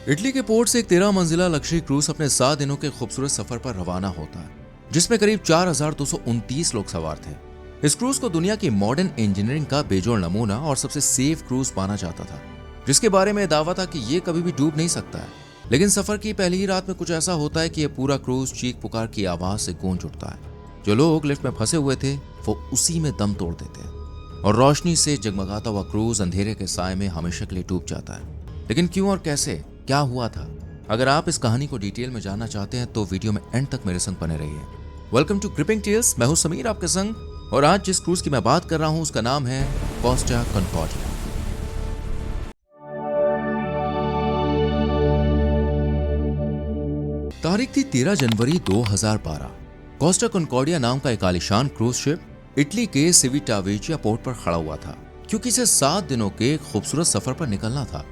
Italy के port से एक 13 मंजिला लग्जरी क्रूज अपने 7 दिनों के खूबसूरत सफर पर रवाना होता है, जिसमें करीब 4229 लोग सवार थे। इस क्रूज को दुनिया की मॉडर्न इंजीनियरिंग का बेजोड़ नमूना और सबसे सेफ क्रूज माना जाता था, जिसके बारे में दावा था कि ये कभी भी डूब नहीं सकता है। लेकिन सफर की पहली ही रात में कुछ ऐसा होता है कि यह पूरा क्रूज चीख पुकार की आवाज से गूंज उठता है। जो लोग लिफ्ट में फंसे हुए थे वो उसी में दम तोड़ देते हैं और रोशनी से जगमगाता हुआ क्रूज अंधेरे के साए में हमेशा के लिए डूब जाता है। लेकिन क्यों और कैसे, क्या हुआ था? अगर आप इस कहानी को डिटेल में जानना चाहते हैं तो वीडियो में एंड तक मेरे संग बने रहिए। Welcome to gripping tales. मैं हूं समीर आपके संग, और आज जिस क्रूज की मैं बात कर रहा हूं उसका नाम है कोस्टा कॉन्कॉर्डिया। तारीख थी 13 जनवरी 2012। कोस्टा कॉन्कॉर्डिया नाम का एक आलीशान क्रूज शिप इटली के सिविटावेजिया पोर्ट पर खड़ा हुआ था, क्योंकि इसे 7 दिनों के एक खूबसूरत सफर पर निकलना था।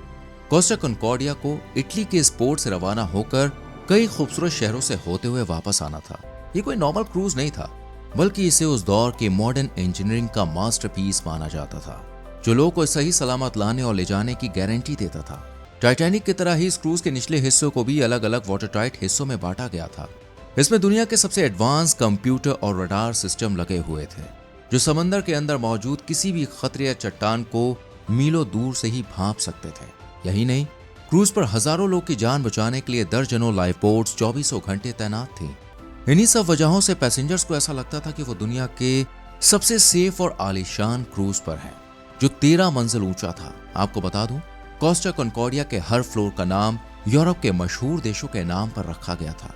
कोस्टा कॉन्कॉर्डिया को इटली के इस पोर्ट से रवाना होकर कई खूबसूरत शहरों से होते हुए वापस आना था। ये कोई नॉर्मल क्रूज नहीं था, बल्कि इसे उस दौर के मॉडर्न इंजीनियरिंग का मास्टरपीस माना जाता था, जो लोगों को सही सलामत लाने और ले जाने की गारंटी देता था। टाइटैनिक की तरह ही इस क्रूज के निचले हिस्सों को भी अलग अलग वाटरटाइट हिस्सों में बांटा गया था। इसमें दुनिया के सबसे एडवांस कंप्यूटर और रडार सिस्टम लगे हुए थे, जो समंदर के अंदर मौजूद किसी भी खतरे या चट्टान को मीलों दूर से ही भांप सकते थे। यही नहीं, क्रूज पर हजारों लोग की जान बचाने के लिए दर्जनों लाइफ बोट्स 24 घंटे तैनात थी। इन्हीं सब वजहों से पैसेंजर्स को ऐसा लगता था कि वो दुनिया के सबसे सेफ और आलीशान क्रूज पर है, जो 13 मंजिल ऊंचा था। आपको बता दूं, कोस्टा कॉन्कॉर्डिया के हर फ्लोर का नाम यूरोप के मशहूर देशों के नाम पर रखा गया था।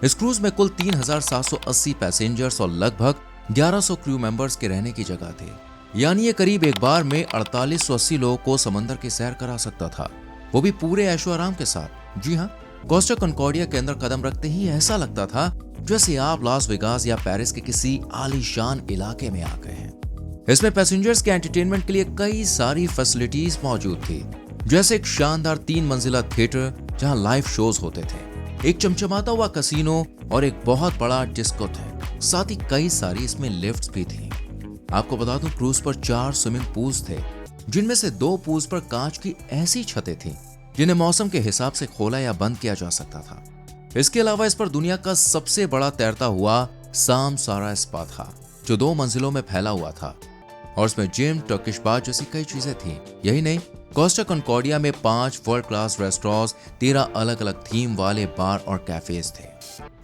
इस क्रूज में कुल 3780 पैसेंजर्स और लगभग 1100 क्रू मेंबर्स के रहने की जगह थी। यानी ये करीब एक बार में 4880 लोगों को समंदर की सैर करा सकता था, वो भी पूरे ऐशो आराम के साथ। जी हाँ, कोस्टा कॉन्कॉर्डिया के अंदर कदम रखते ही ऐसा लगता था जैसे आप लास वेगास या पेरिस के किसी आलीशान इलाके में आ गए हैं। इसमें पैसेंजर्स के एंटरटेनमेंट के लिए कई सारी फैसिलिटीज मौजूद थी, जैसे एक शानदार 3 मंजिला थिएटर जहां लाइव शोज होते थे, एक चमचमाता हुआ कैसीनो और एक बहुत बड़ा डिस्को थे। साथ ही कई सारी इसमें लिफ्ट्स भी थी। आपको बता दूं, क्रूज पर 4 स्विमिंग पूल्स थे, जिनमें से 2 पूल्स पर कांच की ऐसी छतें थीं जिन्हें मौसम के हिसाब से खोला या बंद किया जा सकता था। इसके अलावा इस पर दुनिया का सबसे बड़ा तैरता हुआ सामसारा स्पा था, जो 2 मंजिलों में फैला हुआ था, और इसमें जिम, टर्किश बार जैसी कई चीजें थीं। यही नहीं, कोस्टा कॉन्कॉर्डिया में 5 वर्ल्ड क्लास रेस्टोरेंट्स, 13 अलग अलग थीम वाले बार और कैफेज थे।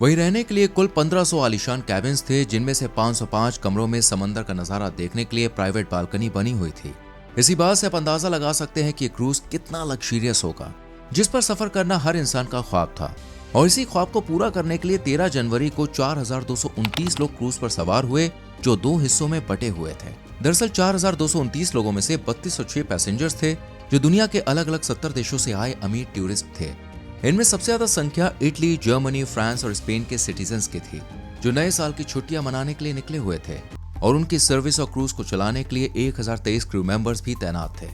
वहीं रहने के लिए कुल 1500 आलीशान कैबिन्स थे, जिनमें से 505 कमरों में समंदर का नजारा देखने के लिए प्राइवेट बालकनी बनी हुई थी। इसी बात से आप अंदाजा लगा सकते हैं कि क्रूज कितना लग्जरियस होगा, जिस पर सफर करना हर इंसान का ख्वाब था। और इसी ख्वाब को पूरा करने के लिए 13 जनवरी को 4229 लोग क्रूज पर सवार हुए, जो 2 हिस्सों में बटे हुए थे। दरअसल 4229 लोगों में से 3206 पैसेंजर्स थे, जो दुनिया के अलग अलग 70 देशों से आए अमीर टूरिस्ट थे। इनमें सबसे ज्यादा संख्या इटली, जर्मनी, फ्रांस और स्पेन के सिटीजन्स की थी, जो नए साल की छुट्टियां मनाने के लिए निकले हुए थे। और उनकी सर्विस और क्रूज को चलाने के लिए 1023 क्रू मेंबर्स भी तैनात थे,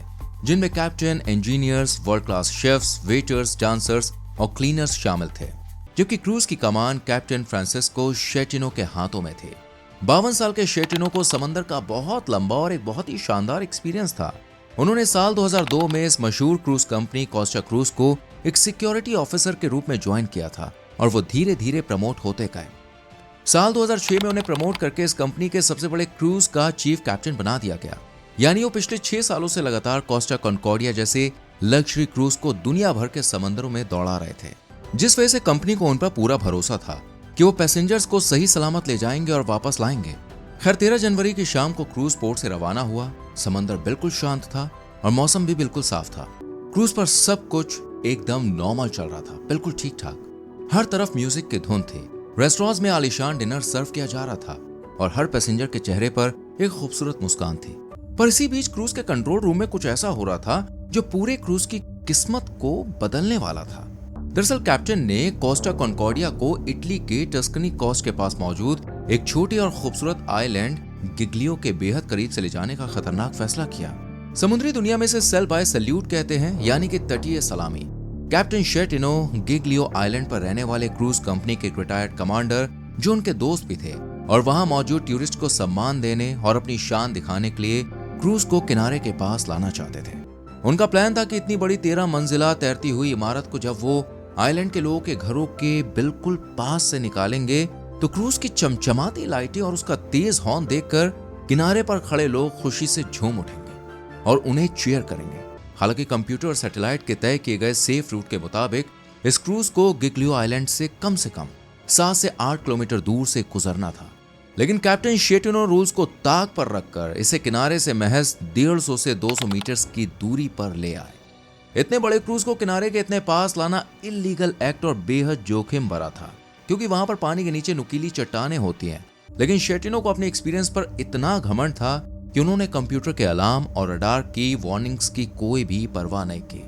जिनमें captain, engineers, world class chefs, waiters, dancers और क्लीनर्स शामिल थे। जबकि क्रूज की कमान कैप्टन फ्रांसिस्को शेटिनो के हाथों में थी। 52 साल के शेटिनो को समंदर का बहुत लंबा और एक बहुत ही शानदार एक्सपीरियंस था। उन्होंने साल 2002 में इस मशहूर क्रूज कंपनी कोस्टा क्रूज को एक सिक्योरिटी ऑफिसर के रूप में ज्वाइन किया था, और वो धीरे धीरे प्रमोट होते गए। साल 2006 में उन्हें प्रमोट करके इस कंपनी के सबसे बड़े क्रूज का चीफ कैप्टन बना दिया गया। यानी वो पिछले 6 सालों से लगातार कोस्टा कॉन्कॉर्डिया जैसे लग्जरी क्रूज को दुनिया भर के समंदरों में दौड़ा रहे थे, जिस वजह से कंपनी को उन पर पूरा भरोसा था कि वो पैसेंजर्स को सही सलामत ले जाएंगे और वापस लाएंगे। खैर, 13 जनवरी की शाम को क्रूज पोर्ट से रवाना हुआ। समंदर बिल्कुल शांत था और मौसम भी बिल्कुल साफ था। क्रूज पर सब कुछ एकदम नॉर्मल चल रहा था, बिल्कुल ठीक ठाक। हर तरफ म्यूजिक की धुन थी, रेस्टोरेंट्स में आलीशान डिनर सर्व किया जा रहा था, और हर पैसेंजर के चेहरे पर एक खूबसूरत मुस्कान थी। पर इसी बीच क्रूज के कंट्रोल रूम में कुछ ऐसा हो रहा था जो पूरे क्रूज की किस्मत को बदलने वाला था। दरअसल कैप्टन ने कोस्टा कॉन्कॉर्डिया को इटली के टस्कनी कोस्ट के पास मौजूद एक छोटी और खूबसूरत आइलैंड गिग्लियो के बेहद करीब से ले जाने का खतरनाक फैसला किया। समुद्री दुनिया में से सेल बाय सल्यूट कहते हैं, यानी कि तटीय सलामी। कैप्टन शेटिनो गिग्लियो आइलैंड पर रहने वाले क्रूज कंपनी के रिटायर्ड कमांडर, जो उनके दोस्त भी थे, और वहां मौजूद टूरिस्ट को सम्मान देने और अपनी शान दिखाने के लिए क्रूज को किनारे के पास लाना चाहते थे। उनका प्लान था कि इतनी बड़ी 13 मंजिला तैरती हुई इमारत को जब वो आइलैंड के लोगों के घरों के बिल्कुल पास से निकालेंगे तो क्रूज की चमचमाती लाइटें और उसका तेज हॉर्न देखकर किनारे पर खड़े लोग खुशी से झूम उठेंगे और उन्हें चीयर करेंगे। हालांकि कंप्यूटर और सैटेलाइट के तय किए गए सेफ रूट के मुताबिक इस क्रूज को गिग्लियो आइलैंड से कम 7 से 8 किलोमीटर दूर से गुजरना था, लेकिन कैप्टन शेटिनो रूल्स को ताक पर रखकर इसे किनारे से महज 150 से 200 मीटर की दूरी पर ले आए। इतने बड़े क्रूज को किनारे के इतने पास लाना इलीगल एक्ट और बेहद जोखिम भरा था, क्योंकि वहां पर पानी के नीचे नुकीली चट्टानें होती हैं। लेकिन शेटिनो को अपने एक्सपीरियंस पर इतना घमंड था कि उन्होंने कंप्यूटर के अलार्म और रडार की वार्निंग्स की कोई भी परवाह नहीं की।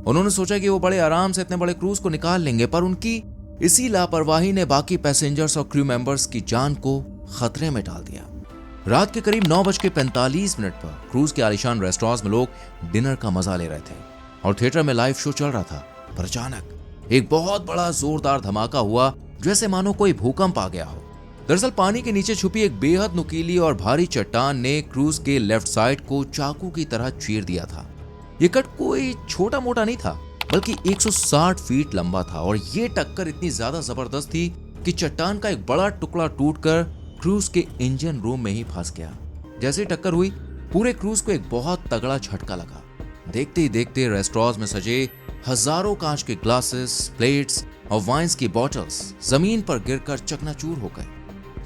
उन्होंने सोचा कि वो बड़े आराम से इतने बड़े क्रूज को निकाल लेंगे, पर उनकी इसी लापरवाही ने बाकी पैसेंजर्स और क्रू मेंबर्स की जान को खतरे में डाल दिया। रात के करीब 9:45 पर क्रूज के आलीशान रेस्टोरेंट्स में लोग डिनर का मजा ले रहे थे और थिएटर में लाइव शो चल रहा था, पर अचानक एक बहुत बड़ा जोरदार धमाका हुआ, जैसे मानो कोई भूकंप आ गया हो। दरअसल पानी के नीचे छुपी एक बेहद नुकीली और भारी चट्टान ने क्रूज के लेफ्ट साइड को चाकू की तरह चीर दिया था। ये कट कोई छोटा मोटा नहीं था, बल्कि 160 फीट लंबा था और ये टक्कर इतनी ज्यादा जबरदस्त थी कि चट्टान का एक बड़ा टुकड़ा टूटकर क्रूज के इंजन रूम में ही फंस गया। जैसे टक्कर हुई, पूरे क्रूज को एक बहुत तगड़ा झटका लगा। देखते ही देखते रेस्टोरेंट्स में सजे हजारों कांच के ग्लासेस, प्लेट्स और वाइन्स की बॉटल्स जमीन पर गिरकर चकनाचूर हो गए।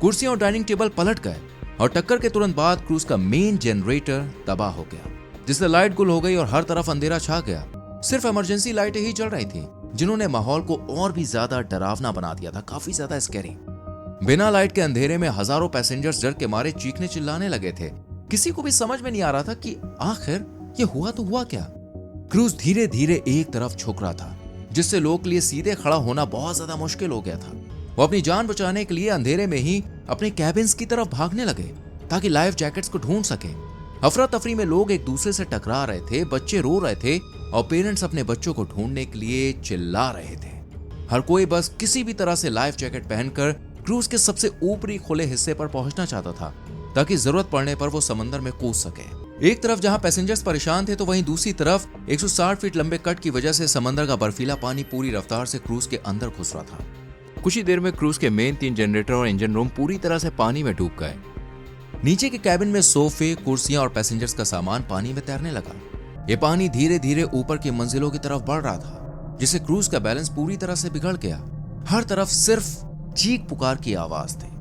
कुर्सियां और डाइनिंग टेबल पलट गए और टक्कर के तुरंत बाद क्रूज का मेन जनरेटर तबाह हो गया, जिससे लाइट गुल हो गई और हर तरफ अंधेरा छा गया। सिर्फ इमरजेंसी लाइटें ही जल रही थी, जिन्होंने माहौल को और भी ज्यादा डरावना बना दिया था, काफी ज्यादा स्कैरी। बिना लाइट के अंधेरे में हजारों पैसेंजर्स डर के मारे चीखने चिल्लाने लगे थे। किसी को भी समझ में नहीं आ रहा था कि आखिर ये हुआ तो हुआ क्या। क्रूज धीरे धीरे एक तरफ झुक रहा था, जिससे लोगों के लिए सीधे खड़ा होना बहुत ज्यादा मुश्किल हो गया था। वो अपनी जान बचाने के लिए अंधेरे में ही अपने कैबिन्स की तरफ भागने लगे ताकि लाइफ जैकेट्स को ढूंढ सके। अफरा तफरी में लोग एक दूसरे से टकरा रहे थे, बच्चे रो रहे थे और पेरेंट्स अपने बच्चों को ढूंढने के लिए चिल्ला रहे थे। हर कोई बस किसी भी तरह से लाइफ जैकेट पहनकर क्रूज के सबसे ऊपरी खुले हिस्से पर पहुंचना चाहता था, ताकि जरूरत पड़ने पर वो समंदर में कूद सके। एक तरफ जहां पैसेंजर्स परेशान थे, तो वहीं दूसरी तरफ 160 फीट लंबे कट की वजह से समंदर का बर्फीला पानी पूरी रफ्तार से क्रूज के अंदर घुस रहा था। कुछ ही देर में क्रूज के मेन 3 जनरेटर और इंजन रूम पूरी तरह से पानी में डूब गए। नीचे के कैबिन में सोफे, कुर्सियां और पैसेंजर्स का सामान पानी में तैरने लगा। ये पानी धीरे धीरे ऊपर की मंजिलों की तरफ बढ़ रहा था, जिससे क्रूज का बैलेंस पूरी तरह से बिगड़ गया। हर तरफ सिर्फ चीख पुकार की आवाज थी।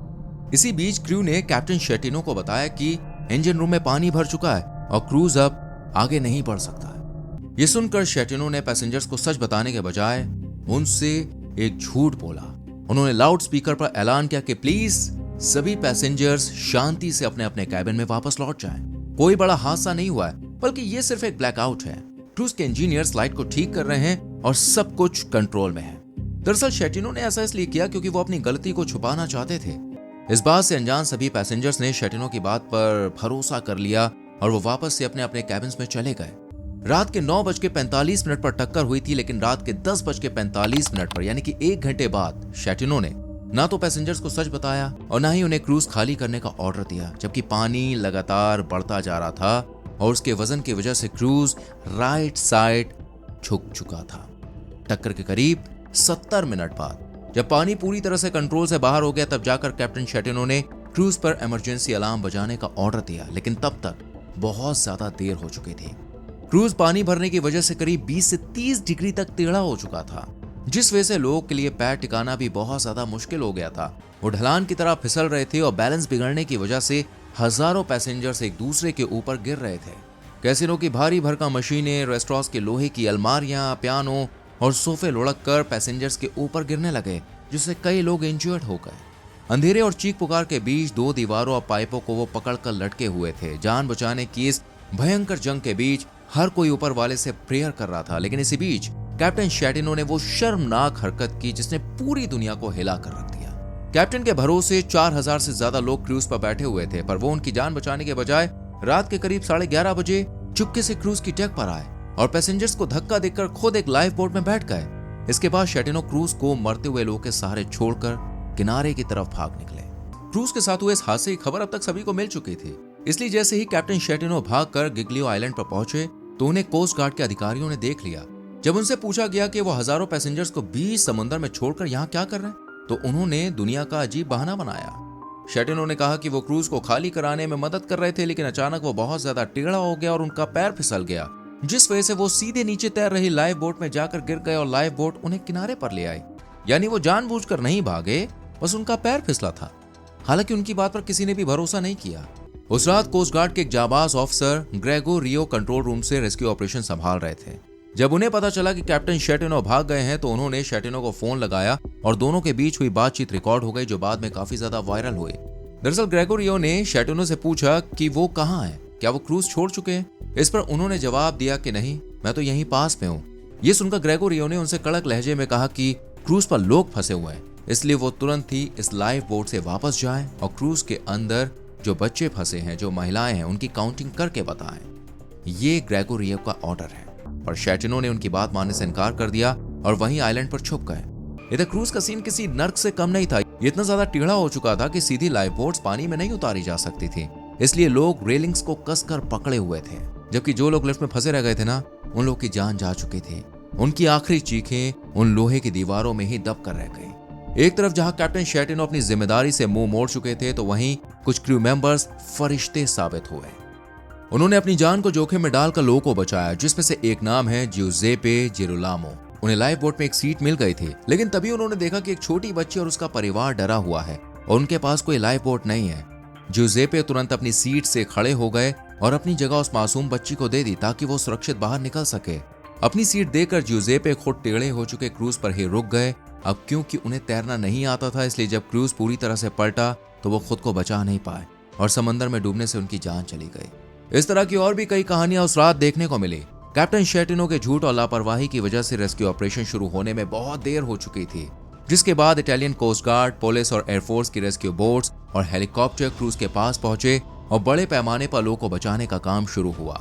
इसी बीच क्रू ने कैप्टन शेटिनो को बताया कि इंजन रूम में पानी भर चुका है और क्रूज अब आगे नहीं बढ़ सकता। ये सुनकर शेटिनो ने पैसेंजर्स को सच बताने के बजाय उनसे एक झूठ बोला। उन्होंने लाउड स्पीकर पर ऐलान किया कि प्लीज सभी पैसेंजर्स शांति से अपने अपने कैबिन में वापस लौट जाएं। कोई बड़ा हादसा नहीं हुआ है, बल्कि ये सिर्फ एक ब्लैकआउट है। क्रूज के इंजीनियर्स लाइट को ठीक कर रहे हैं और सब कुछ कंट्रोल में है। दरअसल शेटिनो ने ऐसा इसलिए किया क्योंकि वो अपनी गलती को छुपाना चाहते थे। इस बात से अनजान सभी पैसेंजर्स ने शेटिनो की बात पर भरोसा कर लिया और वो वापस से अपने अपने कैबिन्स में चले गए। रात के 9:45 पर टक्कर हुई थी, लेकिन रात के 10:45 पर यानी कि 1 घंटे बाद शेटिनो ने ना तो पैसेंजर्स को सच बताया और ना ही उन्हें क्रूज खाली करने का ऑर्डर दिया, जबकि पानी लगातार बढ़ता जा रहा था और उसके वजन की वजह से क्रूज राइट साइड झुक चुका था। टक्कर के करीब 70 मिनट बाद जब पानी पूरी तरह से कंट्रोल से बाहर हो गया, तब जाकर कैप्टन शेटिनो ने क्रूज पर इमरजेंसी अलार्म बजाने का ऑर्डर दिया, लेकिन तब तक बहुत ज्यादा देर हो चुकी थी। क्रूज पानी भरने की वजह से करीब 20 से 30 डिग्री तक टेढ़ा हो चुका था, जिस वजह से लोगों के लिए पैर टिकाना भी बहुत ज्यादा मुश्किल हो गया था। वो ढलान की तरह फिसल रहे थे और बैलेंस बिगड़ने की वजह से हजारों पैसेंजर्स एक दूसरे के ऊपर गिर रहे थे। कैसीनो की भारी भरकम मशीनें, रेस्टोरेंट्स के लोहे की अलमारियां, पियानो और सोफे लुढ़क कर पैसेंजर्स के ऊपर गिरने लगे, जिससे कई लोग इंजर्ड हो गए। अंधेरे और चीख पुकार के बीच 2 दीवारों और पाइपों को वो पकड़कर लटके हुए थे। जान बचाने की इस भयंकर जंग के बीच हर कोई ऊपर वाले से प्रेयर कर रहा था, लेकिन इसी बीच कैप्टन शेटिनो ने वो शर्मनाक हरकत की जिसने पूरी दुनिया को हिला कर रख दिया। कैप्टन के भरोसे 4000 से ज्यादा लोग क्रूज पर बैठे हुए थे, पर वो उनकी जान बचाने के बजाय रात के करीब 11:30 बजे चुपके से क्रूज की डेक पर आए और पैसेंजर्स को धक्का देकर खुद एक लाइफ बोट में बैठ गए। इसके बाद शेटिनो क्रूज को मरते हुए लोगों के सहारे छोड़कर किनारे की तरफ भाग निकले। क्रूज के साथ हुए इस हादसे की खबर अब तक सभी को मिल चुकी थी, इसलिए जैसे ही कैप्टन शेटिनो भागकर गिग्लियो आइलैंड पर पहुंचे तो उन्हें कोस्ट गार्ड के अधिकारियों ने देख लिया। जब उनसे पूछा गया कि वो हजारों पैसेंजर्स को बीच समुद्र में छोड़कर यहाँ क्या कर रहे हैं, तो उन्होंने दुनिया का अजीब बहाना बनाया। शेटिनो ने कहा कि वो क्रूज को खाली कराने में मदद कर रहे थे, लेकिन अचानक वो बहुत ज्यादा टेढ़ा हो गया और उनका पैर फिसल गया, जिस वजह से वो सीधे नीचे तैर रही लाइफ बोट में जाकर गिर गए और लाइफ बोट उन्हें किनारे पर ले आई। यानी वो जानबूझकर नहीं भागे, बस उनका पैर फिसला था। हालांकि उनकी बात पर किसी ने भी भरोसा नहीं किया। उस रात कोस्ट गार्ड के एक जाबाज ऑफिसर ग्रेगो रियो कंट्रोल रूम से रेस्क्यू ऑपरेशन संभाल रहे थे। जब उन्हें पता चला कि कैप्टन शेटिनो भाग गए हैं, तो उन्होंने शेटिनो को फोन लगाया और दोनों के बीच हुई बातचीत रिकॉर्ड हो गई, जो बाद में काफी ज्यादा वायरल हुई। दरअसल ग्रेगो रियो ने शेटिनो से पूछा कि वो कहाँ है, क्या वो क्रूज छोड़ चुके हैं। इस पर उन्होंने जवाब दिया कि नहीं, मैं तो यहीं पास में हूँ। ये सुनकर ग्रेगो रियो ने उनसे कड़क लहजे में कहा कि क्रूज पर लोग फंसे हुए हैं, इसलिए वो तुरंत ही इस लाइफ बोट से वापस जाएं और क्रूज के अंदर जो बच्चे फंसे हैं, जो महिलाएं हैं, उनकी काउंटिंग करके बताएं। ये ग्रेगो रियो का ऑर्डर है। पर शेटिनो ने उनकी बात मानने से इनकार कर दिया और वहीं आइलैंड पर छुप गए। इधर क्रूज का सीन किसी नर्क से कम नहीं था। ये इतना ज्यादा टेढ़ा हो चुका था कि सीधी लाइफ बोट्स पानी में नहीं उतारी जा सकती थी, इसलिए लोग रेलिंग्स को कसकर पकड़े हुए थे। जबकि जो लोग लिफ्ट में फंसे रह गए थे ना, उन लोग की जान जा चुकी थी। उनकी आखिरी चीखें उन लोहे की दीवारों में ही दब कर रह गई। एक तरफ जहां कैप्टन शेटिनो अपनी जिम्मेदारी से मुंह मोड़ चुके थे, तो वहीं कुछ क्रू मेंबर्स फरिश्ते साबित हुए। उन्होंने अपनी जान को जोखिम में डालकर लोगों को बचाया, जिसमें से एक नाम है जिउजेपे जिरोलामो। उन्हें लाइफ बोट में एक सीट मिल गई थी, लेकिन तभी उन्होंने देखा कि एक छोटी बच्ची और उसका परिवार डरा हुआ है और उनके पास कोई लाइफ बोट नहीं है। जिउजेपे तुरंत अपनी सीट से खड़े हो गए और अपनी जगह उस मासूम बच्ची को दे दी ताकि वो सुरक्षित बाहर निकल सके। अपनी सीट देकर जिउजेपे खुद टेढ़े हो चुके क्रूज पर ही रुक गए। अब क्योंकि उन्हें तैरना नहीं आता था, इसलिए जब क्रूज पूरी तरह से पलटा तो वो खुद को बचा नहीं पाए और समंदर में डूबने से उनकी जान चली गई। इस तरह की और भी कई कहानियां उस रात देखने को मिली। कैप्टन शेटिनो के झूठ और लापरवाही की वजह से रेस्क्यू ऑपरेशन शुरू होने में बहुत देर हो चुकी थी, जिसके बाद इटालियन कोस्ट गार्ड, पुलिस और एयरफोर्स की रेस्क्यू बोट्स और हेलीकॉप्टर क्रूज के पास पहुंचे और बड़े पैमाने पर लोगों को बचाने का काम शुरू हुआ।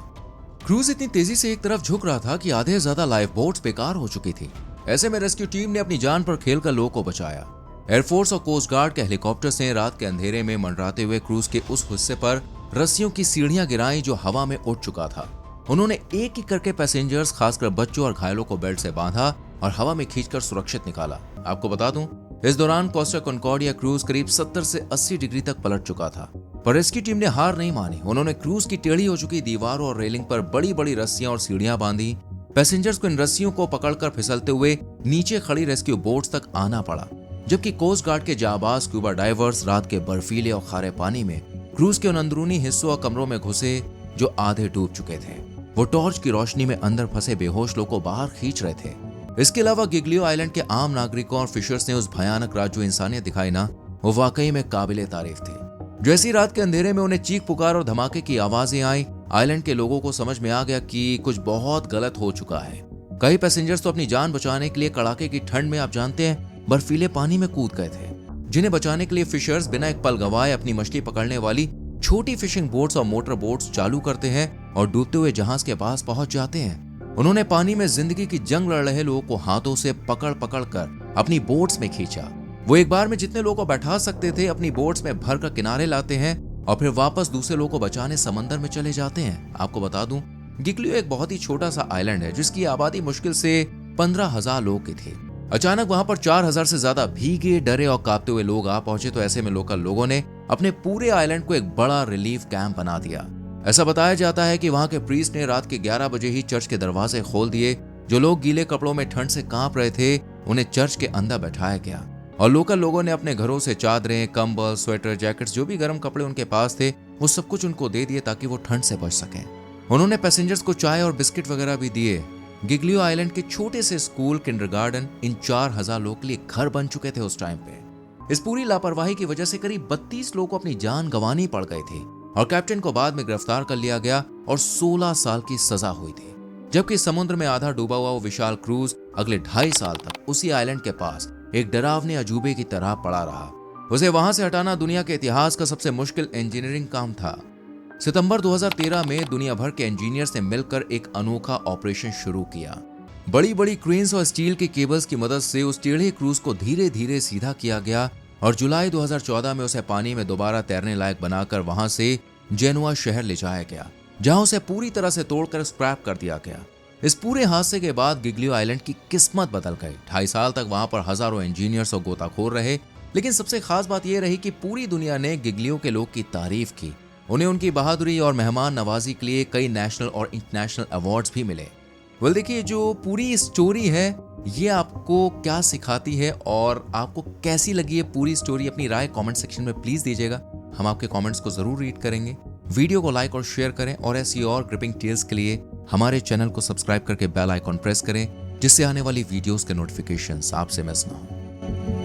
क्रूज इतनी तेजी से एक तरफ झुक रहा था कि आधे से ज्यादा लाइफ बोट्स बेकार हो चुकी थी। ऐसे में रेस्क्यू टीम ने अपनी जान पर खेलकर लोगों को बचाया। एयरफोर्स और कोस्ट गार्ड के हेलीकॉप्टर से रात के अंधेरे में मंडराते हुए क्रूज के उस हिस्से पर रस्सियों की सीढ़ियां गिराई जो हवा में उड़ चुका था। उन्होंने एक एक करके पैसेंजर्स, खासकर बच्चों और घायलों को बेल्ट से बांधा और हवा में खींचकर सुरक्षित निकाला। आपको बता दूं, इस दौरान कोस्टा कॉन्कॉर्डिया क्रूज करीब 70 से 80 डिग्री तक पलट चुका था, पर रेस्क्यू टीम ने हार नहीं मानी। उन्होंने क्रूज की टेढ़ी हो चुकी दीवारों और रेलिंग पर बड़ी बड़ी रस्सियां और सीढ़ियां बांधी। पैसेंजर्स को इन रस्सियों को पकड़कर फिसलते हुए नीचे खड़ी रेस्क्यू बोट्स तक आना पड़ा, जबकि कोस्ट गार्ड के जाबाज स्कूबा डाइवर्स रात के बर्फीले और खारे पानी में क्रूज के उन अंदरूनी हिस्सों और कमरों में घुसे जो आधे डूब चुके थे। वो टॉर्च की रोशनी में अंदर फंसे बेहोश लोगों को बाहर खींच रहे थे। इसके अलावा गिग्लियो आइलैंड के आम नागरिकों और फिशर्स ने उस भयानक रात जो इंसानियत दिखाई ना, वो वाकई में काबिले तारीफ थी। जैसी रात के अंधेरे में उन्हें चीख पुकार और धमाके की आवाजें आई, आइलैंड के लोगों को समझ में आ गया कि कुछ बहुत गलत हो चुका है। कई पैसेंजर्स तो अपनी जान बचाने के लिए कड़ाके की ठंड में, आप जानते हैं, बर्फीले पानी में कूद गए थे, जिन्हें बचाने के लिए फिशर्स बिना एक पल गवाए अपनी मछली पकड़ने वाली छोटी फिशिंग बोट्स और मोटर बोट्स चालू करते हैं और डूबते हुए जहाज के पास पहुंच जाते हैं। उन्होंने पानी में जिंदगी की जंग लड़ रहे लोगों को हाथों से पकड़ पकड़ कर अपनी बोट्स में खींचा। वो एक बार में जितने लोगों को बैठा सकते थे अपनी बोट्स में भरकर किनारे लाते हैं और फिर वापस दूसरे लोगों को बचाने समंदर में चले जाते हैं। आपको बता दूं, गिग्लियो एक बहुत ही छोटा सा आइलैंड है जिसकी आबादी मुश्किल से 15,000 लोगों की थी। अचानक वहां पर 4,000 से ज्यादा भीगे, डरे और कांपते हुए लोग आ पहुंचे, तो ऐसे में लोकल लोगों ने अपने पूरे आइलैंड को एक बड़ा रिलीफ कैंप बना दिया। ऐसा बताया जाता है कि वहां के प्रीस्ट ने रात के 11 बजे ही चर्च के दरवाजे खोल दिए। जो लोग गीले कपड़ों में ठंड से कांप रहे थे, उन्हें चर्च के अंदर बैठाया गया और लोकल लोगों ने अपने घरों से चादरें, कंबल, स्वेटर, जैकेट्स, जो भी गर्म कपड़े उनके पास थे, वो सब कुछ उनको दे दिए ताकि वो ठंड से बच सकें। उन्होंने पैसेंजर्स को चाय और बिस्किट वगैरह भी दिए। गिग्लियो आइलैंड के छोटे से स्कूल, किंडरगार्टन इन 4,000 लोगों के लिए घर बन चुके थे उस टाइम पे। इस पूरी लापरवाही की वजह से करीब 32 लोगों को अपनी जान गंवानी पड़ गई थी और कैप्टन को बाद में गिरफ्तार कर लिया गया और 16 साल की सजा हुई थी। जबकि समुद्र में आधा डूबा हुआ वो विशाल क्रूज अगले 2.5 साल तक उसी आइलैंड के पास एक डरावने अजूबे की तरह पड़ा रहा। उसे वहां से हटाना दुनिया के इतिहास का सबसे मुश्किल इंजीनियरिंग काम था। सितंबर 2013 में दुनिया भर के इंजीनियर्स ने मिलकर एक अनोखा ऑपरेशन शुरू किया। बड़ी बड़ी क्रेन्स और स्टील के केबल्स की मदद से उस टेढ़े क्रूज को धीरे धीरे सीधा किया गया और जुलाई 2014 में उसे पानी में दोबारा तैरने लायक बनाकर वहां से जेनुआ शहर ले जाया गया, जहां उसे पूरी तरह से तोड़कर स्क्रैप कर दिया गया। इस पूरे हादसे के बाद गिग्लियो आइलैंड की किस्मत बदल गई। 2.5 साल तक वहां पर हजारों इंजीनियर्स और गोताखोर रहे, लेकिन सबसे खास बात यह रही कि पूरी दुनिया ने गिग्लियो के लोग की तारीफ की। उन्हें उनकी बहादुरी और मेहमान नवाजी के लिए कई नेशनल और इंटरनेशनल अवार्ड्स भी मिले। वेल देखिए, जो पूरी स्टोरी है ये आपको क्या सिखाती है और आपको कैसी लगी है पूरी स्टोरी, अपनी राय कमेंट सेक्शन में प्लीज दीजिएगा। हम आपके कमेंट्स को जरूर रीड करेंगे। वीडियो को लाइक और शेयर करें और ऐसी और ग्रिपिंग टेल्स के लिए हमारे चैनल को सब्सक्राइब करके बेल आइकॉन प्रेस करें, जिससे आने वाली वीडियोस के नोटिफिकेशंस आपसे मिस ना हो।